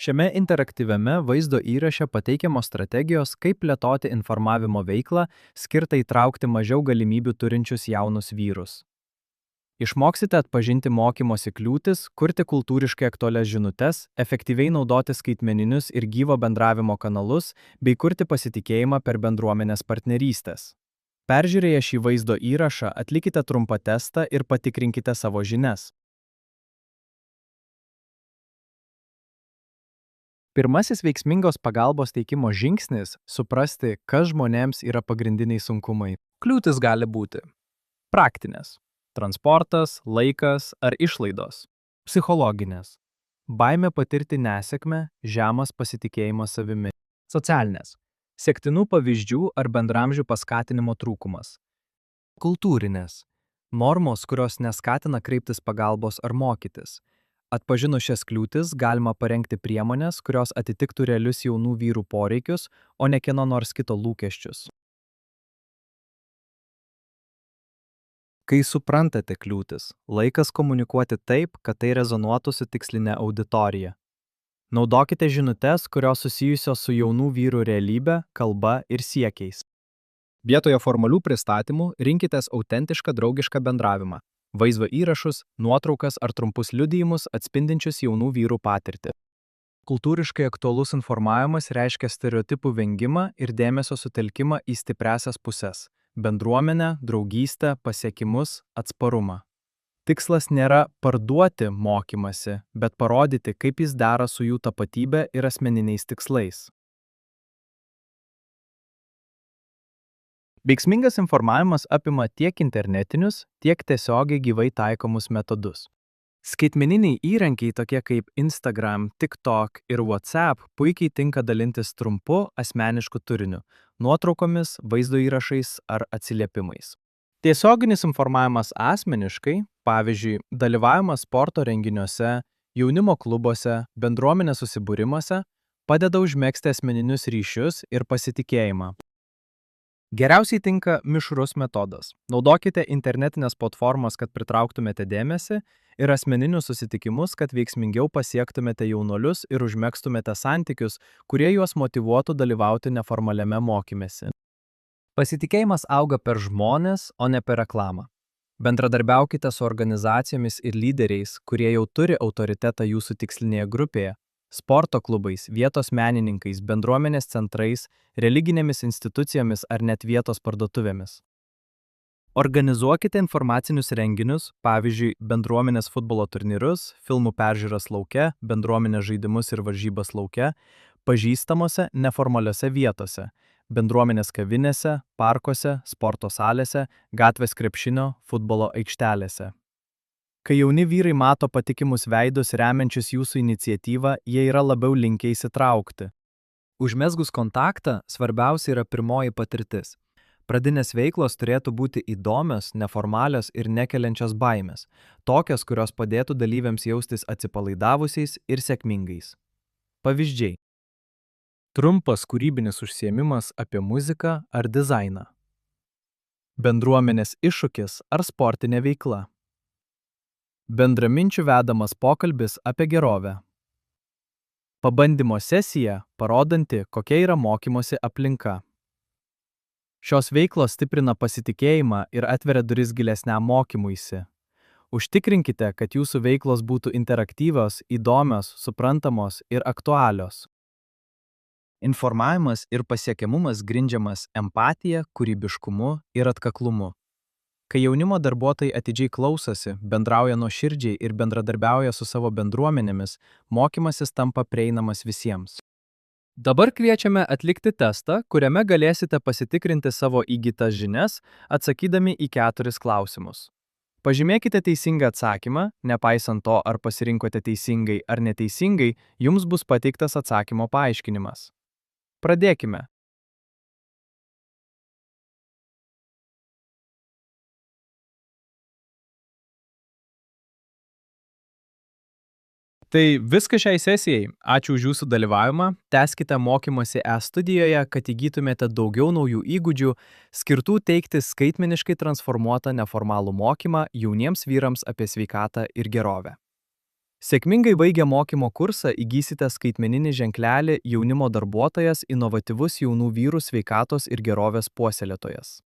Šiame interaktyviame vaizdo įraše pateikiamos strategijos, kaip plėtoti informavimo veiklą, skirtą įtraukti mažiau galimybių turinčius jaunus vyrus. Išmoksite atpažinti mokymosi kliūtis, kurti kultūriškai aktualias žinutes, efektyviai naudoti skaitmeninius ir gyvo bendravimo kanalus, bei kurti pasitikėjimą per bendruomenės partnerystės. Peržiūrėję šį vaizdo įrašą, atlikite trumpą testą ir patikrinkite savo žinias. Pirmasis veiksmingos pagalbos teikimo žingsnis – suprasti, kas žmonėms yra pagrindiniai sunkumai. Kliūtis gali būti praktinės – transportas, laikas ar išlaidos. Psichologinės – baimė patirti nesėkmę, žemas pasitikėjimas savimi. Socialinės – sektinų pavyzdžių ar bendramžių paskatinimo trūkumas. Kultūrinės – normos, kurios neskatina kreiptis pagalbos ar mokytis. Atpažinus šias kliūtis, galima parengti priemones, kurios atitiktų realius jaunų vyrų poreikius, o ne kieno nors kito lūkesčius. Kai suprantate kliūtis, laikas komunikuoti taip, kad tai rezonuotų su tiksline auditorija. Naudokite žinutes, kurios susijusios su jaunų vyrų realybe, kalba ir siekiais. Vietoje formalių pristatymų rinkitės autentišką draugišką bendravimą. Vaizdo įrašus, nuotraukas ar trumpus liudijimus atspindinčius jaunų vyrų patirtį. Kultūriškai aktualus informavimas reiškia stereotipų vengimą ir dėmesio sutelkimą į stipriąsias puses – bendruomenę, draugystę, pasiekimus, atsparumą. Tikslas nėra parduoti mokymąsi, bet parodyti, kaip jis dera su jų tapatybe ir asmeniniais tikslais. Veiksmingas informavimas apima tiek internetinius, tiek tiesiogiai gyvai taikomus metodus. Skaitmeniniai įrankiai tokie kaip Instagram, TikTok ir WhatsApp puikiai tinka dalintis trumpu asmenišku turiniu, nuotraukomis, vaizdo įrašais ar atsiliepimais. Tiesioginis informavimas asmeniškai, pavyzdžiui, dalyvavimas sporto renginiuose, jaunimo klubuose, bendruomenės susibūrimuose, padeda užmegzti asmeninius ryšius ir pasitikėjimą. Geriausiai tinka mišrus metodas. Naudokite internetinės platformas, kad pritrauktumėte dėmesį, ir asmeninius susitikimus, kad veiksmingiau pasiektumėte jaunuolius ir užmegztumėte santykius, kurie juos motyvuotų dalyvauti neformaliame mokymesi. Pasitikėjimas auga per žmones, o ne per reklamą. Bendradarbiaukite su organizacijomis ir lyderiais, kurie jau turi autoritetą jūsų tikslinėje grupėje, sporto klubais, vietos menininkais, bendruomenės centrais, religinėmis institucijomis ar net vietos parduotuvėmis. Organizuokite informacinius renginius, pavyzdžiui, bendruomenės futbolo turnyrus, filmų peržiūras lauke, bendruomenės žaidimus ir varžybas lauke, pažįstamose neformaliose vietose, bendruomenės kavinėse, parkuose, sporto salėse, gatvės krepšinio, futbolo aikštelėse. Kai jauni vyrai mato patikimus veidus remiančius jūsų iniciatyvą, jie yra labiau linkę įsitraukti. Užmezgus kontaktą, svarbiausia yra pirmoji patirtis. Pradinės veiklos turėtų būti įdomios, neformalios ir nekeliančios baimės, tokios, kurios padėtų dalyviams jaustis atsipalaidavusiais ir sėkmingais. Pavyzdžiai. Trumpas kūrybinis užsiėmimas apie muziką ar dizainą. Bendruomenės iššūkis ar sportinė veikla. Bendraminčių vedamas pokalbis apie gerovę. Pabandymo sesija, parodanti, kokia yra mokymosi aplinka. Šios veiklos stiprina pasitikėjimą ir atveria duris gilesniam mokymuisi. Užtikrinkite, kad jūsų veiklos būtų interaktyvios, įdomios, suprantamos ir aktualios. Informavimas ir pasiekiamumas grindžiamas empatija, kūrybiškumu ir atkaklumu. Kai jaunimo darbuotojai atidžiai klausosi, bendrauja nuoširdžiai ir bendradarbiauja su savo bendruomenėmis, mokymasis tampa prieinamas visiems. Dabar kviečiame atlikti testą, kuriame galėsite pasitikrinti savo įgytas žinias, atsakydami į 4 klausimus. Pažymėkite teisingą atsakymą, nepaisant to, ar pasirinkote teisingai ar neteisingai, jums bus pateiktas atsakymo paaiškinimas. Pradėkime. Tai viskas šiai sesijai. Ačiū už jūsų dalyvavimą. Tęskite mokymąsi e-studijoje, kad įgytumėte daugiau naujų įgūdžių, skirtų teikti skaitmeniškai transformuotą neformalų mokymą jauniems vyrams apie sveikatą ir gerovę. Sėkmingai baigę mokymo kursą įgysite skaitmeninį ženklelį jaunimo darbuotojas, inovatyvus jaunų vyrų sveikatos ir gerovės puoselėtojas.